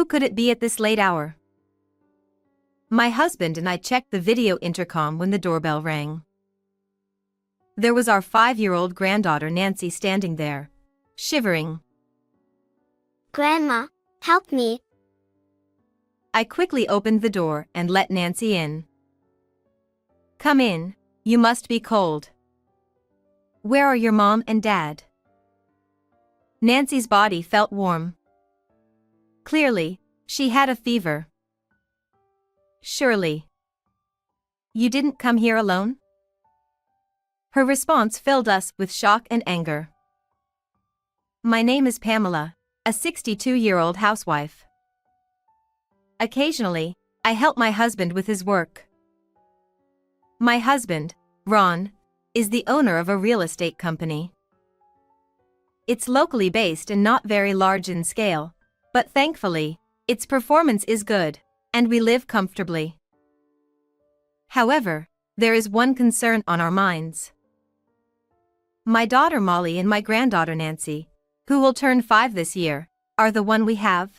Who could it be at this late hour? My husband and I checked the video intercom when the doorbell rang. There was our 5-year-old granddaughter Nancy standing there, shivering. Grandma, help me. I quickly opened the door and let Nancy in. Come in, you must be cold. Where are your mom and dad? Nancy's body felt warm. Clearly, she had a fever. Surely. You didn't come here alone? Her response filled us with shock and anger. My name is Pamela, a 62-year-old housewife. Occasionally, I help my husband with his work. My husband, Ron, is the owner of a real estate company. It's locally based and not very large in scale, but thankfully, its performance is good, and we live comfortably. However, there is one concern on our minds. My daughter Molly and my granddaughter Nancy, who will turn 5 this year, are the one we have.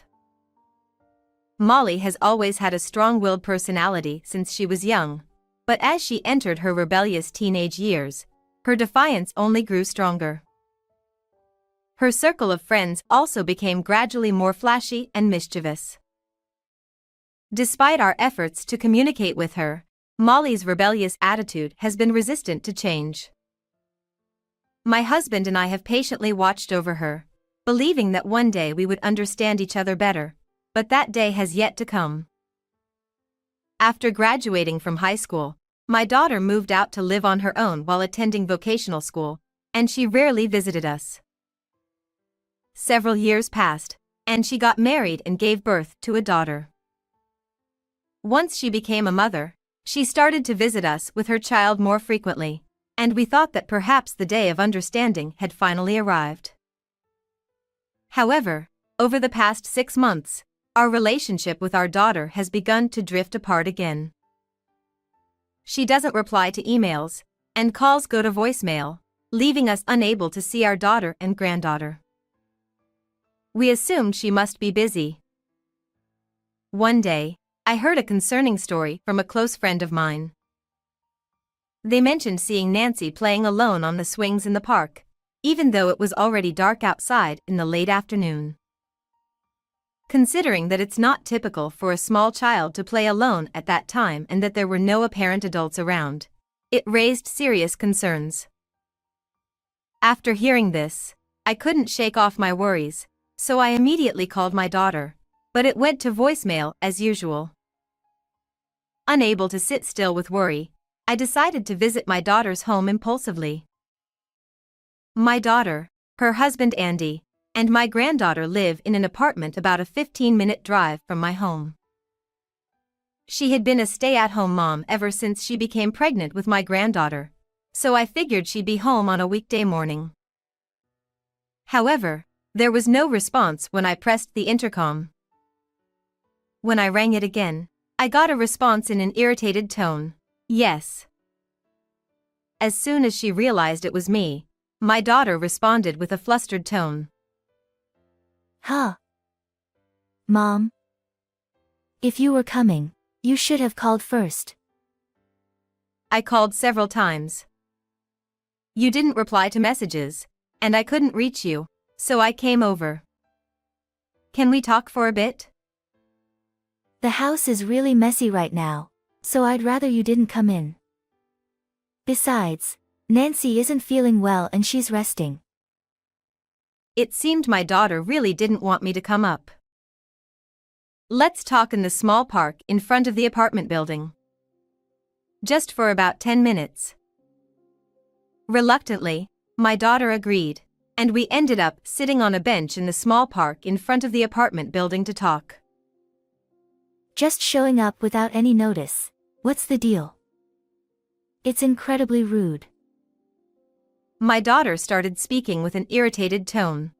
Molly has always had a strong-willed personality since she was young, but as she entered her rebellious teenage years, her defiance only grew stronger. Her circle of friends also became gradually more flashy and mischievous. Despite our efforts to communicate with her, Molly's rebellious attitude has been resistant to change. My husband and I have patiently watched over her, believing that one day we would understand each other better, but that day has yet to come. After graduating from high school, my daughter moved out to live on her own while attending vocational school, and she rarely visited us. Several years passed, and she got married and gave birth to a daughter. Once she became a mother, she started to visit us with her child more frequently, and we thought that perhaps the day of understanding had finally arrived. However, over the past 6 months, our relationship with our daughter has begun to drift apart again. She doesn't reply to emails, and calls go to voicemail, leaving us unable to see our daughter and granddaughter. We assumed she must be busy. One day, I heard a concerning story from a close friend of mine. They mentioned seeing Nancy playing alone on the swings in the park, even though it was already dark outside in the late afternoon. Considering that it's not typical for a small child to play alone at that time and that there were no apparent adults around, it raised serious concerns. After hearing this, I couldn't shake off my worries, so I immediately called my daughter, but it went to voicemail as usual. Unable to sit still with worry, I decided to visit my daughter's home impulsively. My daughter, her husband Andy, and my granddaughter live in an apartment about a 15-minute drive from my home. She had been a stay-at-home mom ever since she became pregnant with my granddaughter, so I figured she'd be home on a weekday morning. However, there was no response when I pressed the intercom. When I rang it again, I got a response in an irritated tone. Yes. As soon as she realized it was me, my daughter responded with a flustered tone. Huh. Mom. If you were coming, you should have called first. I called several times. You didn't reply to messages, and I couldn't reach you, so I came over. Can we talk for a bit? The house is really messy right now, so I'd rather you didn't come in. Besides, Nancy isn't feeling well and she's resting. It seemed my daughter really didn't want me to come up. Let's talk in the small park in front of the apartment building. Just for about 10 minutes. Reluctantly, my daughter agreed, and we ended up sitting on a bench in the small park in front of the apartment building to talk. Just showing up without any notice. What's the deal? It's incredibly rude. My daughter started speaking with an irritated tone.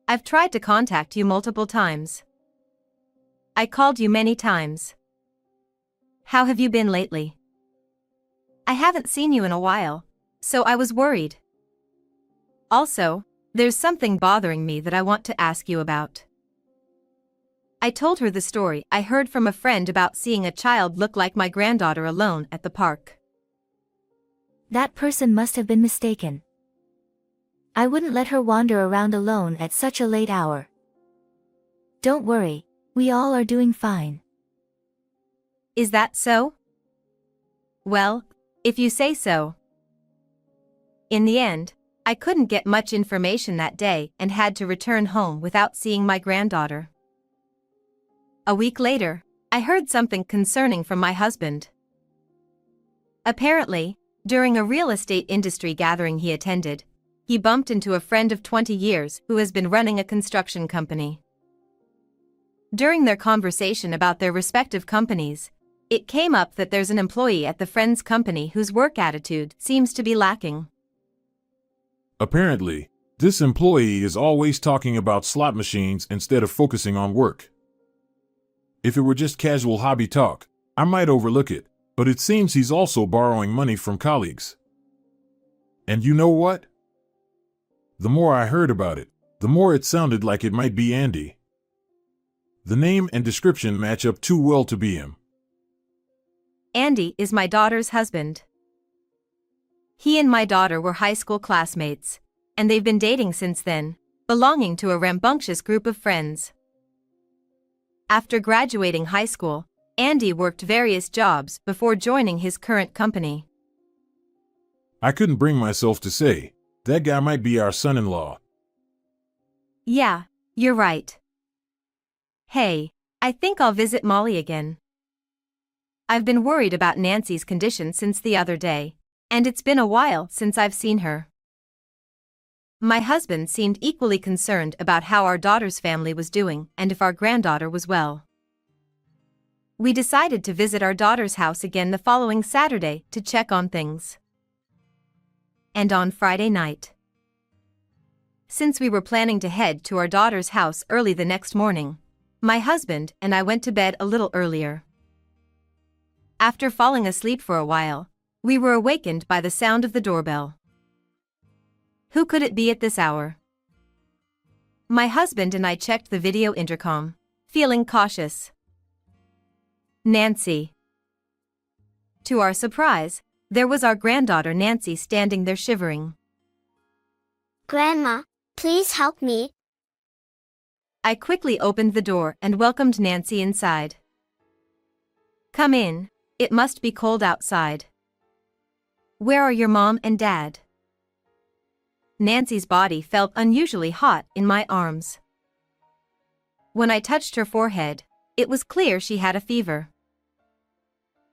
I've tried to contact you multiple times. I called you many times. How have you been lately? I haven't seen you in a while, so I was worried. Also, there's something bothering me that I want to ask you about. I told her the story I heard from a friend about seeing a child look like my granddaughter alone at the park. That person must have been mistaken. I wouldn't let her wander around alone at such a late hour. Don't worry, we all are doing fine. Is that so? Well, if you say so. In the end, I couldn't get much information that day and had to return home without seeing my granddaughter. A week later, I heard something concerning from my husband. Apparently, during a real estate industry gathering he attended, he bumped into a friend of 20 years who has been running a construction company. During their conversation about their respective companies, it came up that there's an employee at the friend's company whose work attitude seems to be lacking. Apparently, this employee is always talking about slot machines instead of focusing on work. If it were just casual hobby talk, I might overlook it, but it seems he's also borrowing money from colleagues. And you know what? The more I heard about it, the more it sounded like it might be Andy. The name and description match up too well to be him. Andy is my daughter's husband. He and my daughter were high school classmates, and they've been dating since then, belonging to a rambunctious group of friends. After graduating high school, Andy worked various jobs before joining his current company. I couldn't bring myself to say, that guy might be our son-in-law. Yeah, you're right. Hey, I think I'll visit Molly again. I've been worried about Nancy's condition since the other day, and it's been a while since I've seen her. My husband seemed equally concerned about how our daughter's family was doing and if our granddaughter was well. We decided to visit our daughter's house again the following Saturday to check on things. And on Friday night. Since we were planning to head to our daughter's house early the next morning, my husband and I went to bed a little earlier. After falling asleep for a while, we were awakened by the sound of the doorbell. Who could it be at this hour? My husband and I checked the video intercom, feeling cautious. Nancy. To our surprise, there was our granddaughter Nancy standing there shivering. Grandma, please help me. I quickly opened the door and welcomed Nancy inside. Come in, it must be cold outside. Where are your mom and dad? Nancy's body felt unusually hot in my arms. When I touched her forehead, it was clear she had a fever.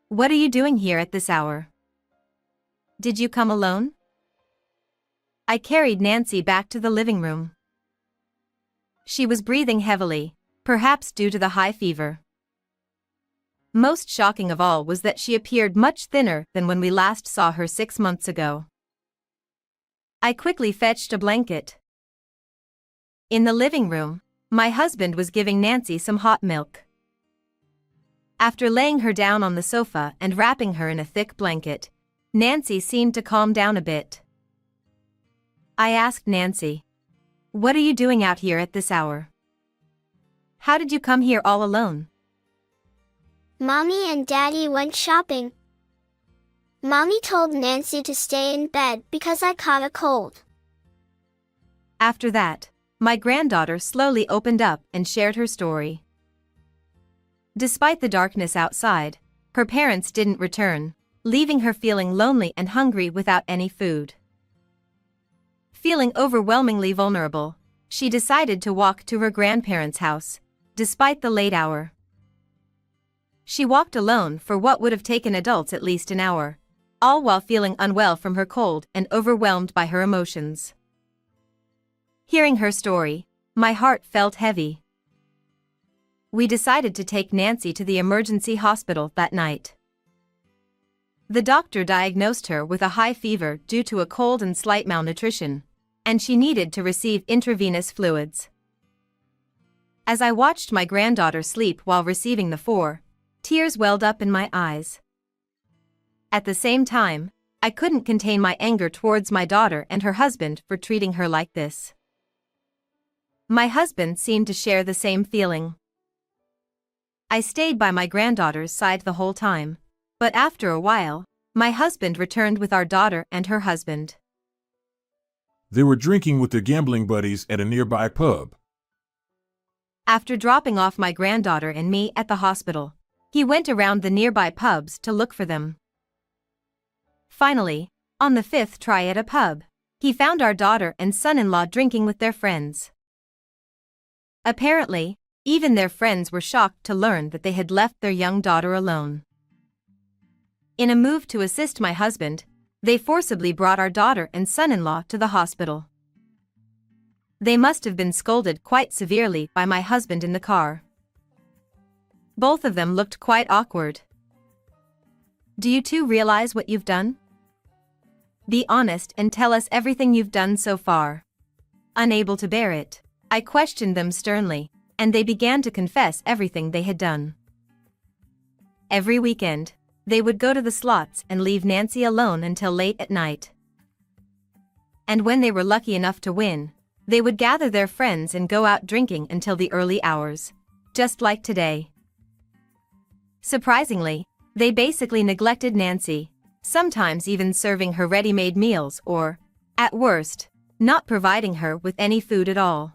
What are you doing here at this hour? Did you come alone? I carried Nancy back to the living room. She was breathing heavily, perhaps due to the high fever. Most shocking of all was that she appeared much thinner than when we last saw her 6 months ago. I quickly fetched a blanket. In the living room, my husband was giving Nancy some hot milk. After laying her down on the sofa and wrapping her in a thick blanket, Nancy seemed to calm down a bit. I asked Nancy, "What are you doing out here at this hour? How did you come here all alone?" Mommy and Daddy went shopping. Mommy told Nancy to stay in bed because I caught a cold. After that, my granddaughter slowly opened up and shared her story. Despite the darkness outside, her parents didn't return, leaving her feeling lonely and hungry without any food. Feeling overwhelmingly vulnerable, she decided to walk to her grandparents' house, despite the late hour. She walked alone for what would have taken adults at least an hour, all while feeling unwell from her cold and overwhelmed by her emotions. Hearing her story, my heart felt heavy. We decided to take Nancy to the emergency hospital that night. The doctor diagnosed her with a high fever due to a cold and slight malnutrition, and she needed to receive intravenous fluids. As I watched my granddaughter sleep while receiving the tears welled up in my eyes. At the same time, I couldn't contain my anger towards my daughter and her husband for treating her like this. My husband seemed to share the same feeling. I stayed by my granddaughter's side the whole time. But after a while, my husband returned with our daughter and her husband. They were drinking with their gambling buddies at a nearby pub. After dropping off my granddaughter and me at the hospital, he went around the nearby pubs to look for them. Finally, on the 5th try at a pub, he found our daughter and son-in-law drinking with their friends. Apparently, even their friends were shocked to learn that they had left their young daughter alone. In a move to assist my husband, they forcibly brought our daughter and son-in-law to the hospital. They must have been scolded quite severely by my husband in the car. Both of them looked quite awkward. Do you two realize what you've done? Be honest and tell us everything you've done so far. Unable to bear it, I questioned them sternly, and they began to confess everything they had done. Every weekend, they would go to the slots and leave Nancy alone until late at night. And when they were lucky enough to win, they would gather their friends and go out drinking until the early hours, just like today. Surprisingly, they basically neglected Nancy, sometimes even serving her ready-made meals or, at worst, not providing her with any food at all.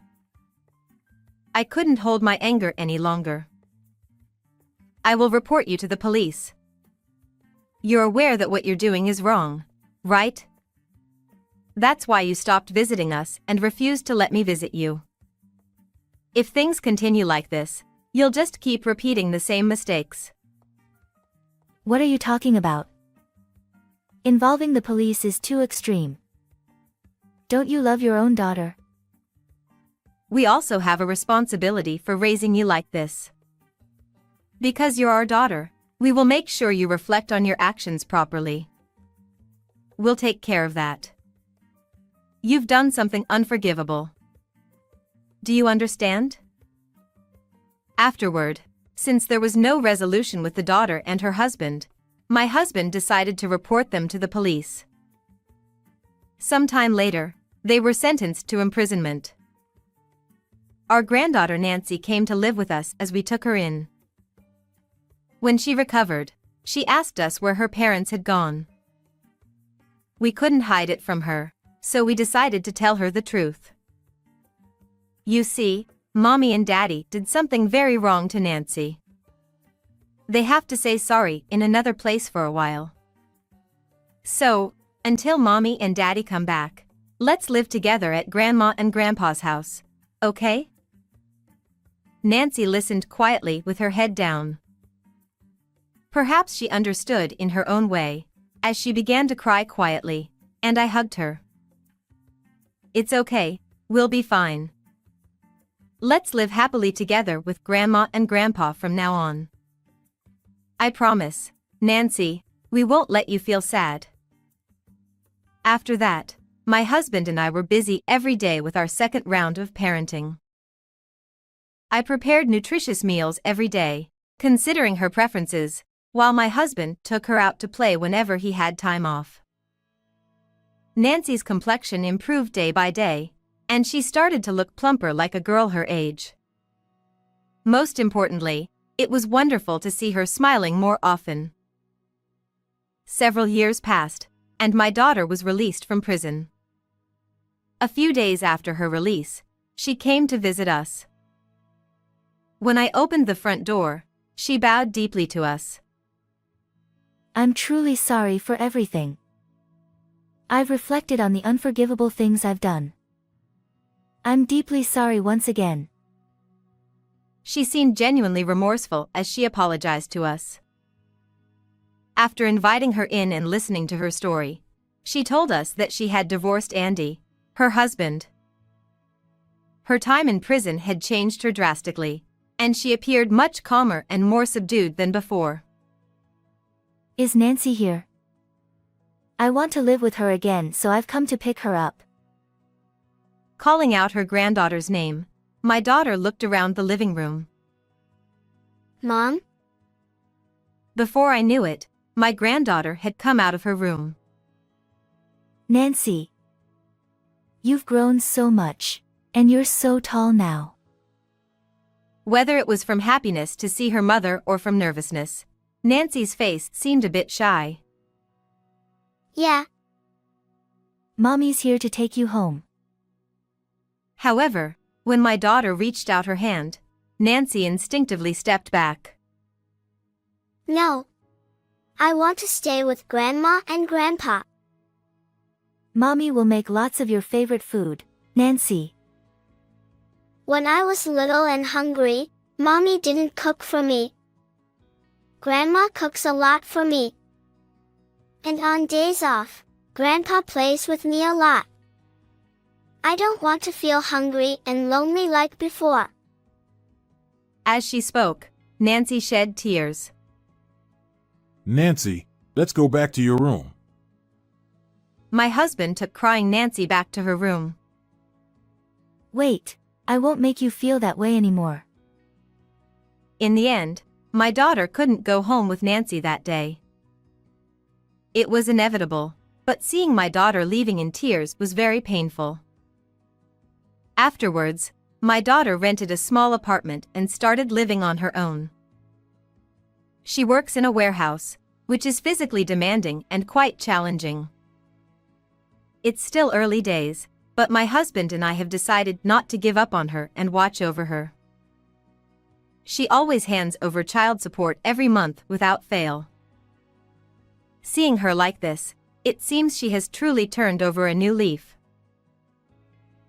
I couldn't hold my anger any longer. I will report you to the police. You're aware that what you're doing is wrong, right? That's why you stopped visiting us and refused to let me visit you. If things continue like this, you'll just keep repeating the same mistakes. What are you talking about? Involving the police is too extreme. Don't you love your own daughter? We also have a responsibility for raising you like this. Because you're our daughter, we will make sure you reflect on your actions properly. We'll take care of that. You've done something unforgivable. Do you understand? Afterward, since there was no resolution with the daughter and her husband, my husband decided to report them to the police. Sometime later, they were sentenced to imprisonment. Our granddaughter Nancy came to live with us as we took her in. When she recovered, she asked us where her parents had gone. We couldn't hide it from her, so we decided to tell her the truth. You see, Mommy and Daddy did something very wrong to Nancy. They have to say sorry in another place for a while. So, until Mommy and Daddy come back, let's live together at Grandma and Grandpa's house, okay? Nancy listened quietly with her head down. Perhaps she understood in her own way, as she began to cry quietly, and I hugged her. It's okay, we'll be fine. Let's live happily together with Grandma and Grandpa from now on. I promise, Nancy, we won't let you feel sad. After that, my husband and I were busy every day with our second round of parenting. I prepared nutritious meals every day, considering her preferences, while my husband took her out to play whenever he had time off. Nancy's complexion improved day by day, and she started to look plumper like a girl her age. Most importantly, it was wonderful to see her smiling more often. Several years passed, and my daughter was released from prison. A few days after her release, she came to visit us. When I opened the front door, she bowed deeply to us. I'm truly sorry for everything. I've reflected on the unforgivable things I've done. I'm deeply sorry once again. She seemed genuinely remorseful as she apologized to us. After inviting her in and listening to her story, she told us that she had divorced Andy, her husband. Her time in prison had changed her drastically, and she appeared much calmer and more subdued than before. Is Nancy here? I want to live with her again, so I've come to pick her up. Calling out her granddaughter's name, my daughter looked around the living room. Mom? Before I knew it, my granddaughter had come out of her room. Nancy. You've grown so much, and you're so tall now. Whether it was from happiness to see her mother or from nervousness, Nancy's face seemed a bit shy. Yeah. Mommy's here to take you home. However, when my daughter reached out her hand, Nancy instinctively stepped back. No. I want to stay with Grandma and Grandpa. Mommy will make lots of your favorite food, Nancy. When I was little and hungry, Mommy didn't cook for me. Grandma cooks a lot for me. And on days off, Grandpa plays with me a lot. I don't want to feel hungry and lonely like before. As she spoke, Nancy shed tears. Nancy, let's go back to your room. My husband took crying Nancy back to her room. Wait, I won't make you feel that way anymore. In the end, my daughter couldn't go home with Nancy that day. It was inevitable, but seeing my daughter leaving in tears was very painful. Afterwards, my daughter rented a small apartment and started living on her own. She works in a warehouse, which is physically demanding and quite challenging. It's still early days, but my husband and I have decided not to give up on her and watch over her. She always hands over child support every month without fail. Seeing her like this, it seems she has truly turned over a new leaf.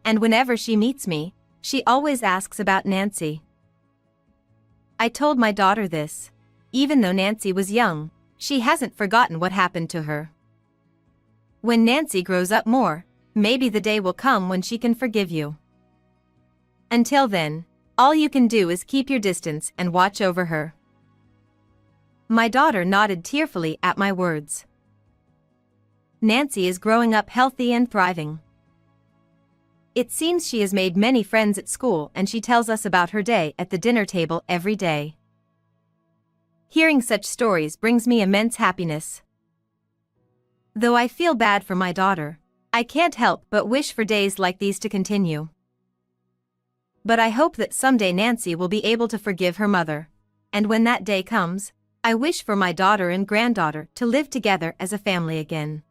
And whenever she meets me, she always asks about Nancy. I told my daughter this. Even though Nancy was young, she hasn't forgotten what happened to her. When Nancy grows up more, maybe the day will come when she can forgive you. Until then, all you can do is keep your distance and watch over her. My daughter nodded tearfully at my words. Nancy is growing up healthy and thriving. It seems she has made many friends at school and she tells us about her day at the dinner table every day. Hearing such stories brings me immense happiness. Though I feel bad for my daughter, I can't help but wish for days like these to continue. But I hope that someday Nancy will be able to forgive her mother, and when that day comes, I wish for my daughter and granddaughter to live together as a family again.